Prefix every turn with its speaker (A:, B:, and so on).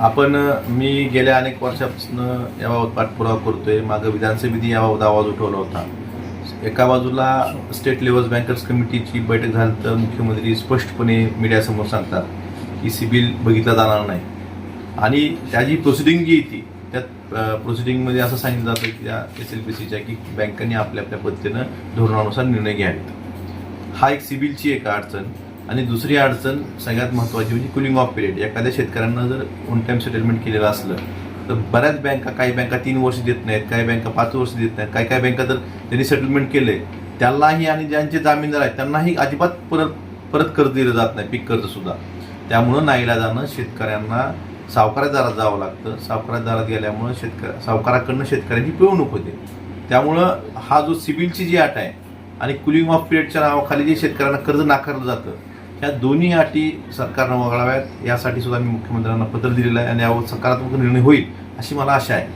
A: मी गेल्या अनेक वर्षापासून याबाबत पाठपुरावा करतोय. मागं विधानसभेत याबाबत आवाज उठवला होता. एका बाजूला स्टेट लेवल बँकर्स कमिटीची बैठक झाली तर मुख्यमंत्री स्पष्टपणे मीडियासमोर सांगतात की सिबिल बघितला जाणार नाही आणि त्याची प्रोसिडिंग जी येते त्यात प्रोसिडिंगमध्ये असं सांगितलं जातं की त्या SLPCच्या की बँकांनी आपल्या आपल्या पद्धतीनं धोरणानुसार निर्णय घ्यावेत. हा एक सिबिलची एक अडचण. आणि दुसरी अडचण सगळ्यात महत्त्वाची म्हणजे कुलिंग ऑफ पिरियड. एखाद्या शेतकऱ्यांना जर ऑन टाईम सेटलमेंट केलेलं असलं तर बऱ्याच बँका, काही बँका 3 वर्ष देत नाहीत, काही बँका 5 वर्ष देत नाहीत, काही बँका तर त्यांनी सेटलमेंट केले त्यांनाही आणि ज्यांचे जामीनदार आहेत त्यांनाही अजिबात परत कर्ज दिलं जात नाही, पीक कर्ज सुद्धा. त्यामुळं नाईलाजानं शेतकऱ्यांना सावकाराच्या दारात जावं लागतं. सावकाराच्या दारात गेल्यामुळं सावकाराकडनं शेतकऱ्यांची पिळवणूक होते. त्यामुळं हा जो सिबिलची जी अट आहे आणि कुलिंग ऑफ पिरियडच्या नावाखाली जे शेतकऱ्यांना कर्ज नाकारलं जातं, ह्या दोन्ही अटी सरकारनं वगळाव्यात. यासाठी सुद्धा मी मुख्यमंत्र्यांना पत्र दिलेलं आहे आणि यावर सकारात्मक निर्णय होईल अशी मला आशा आहे.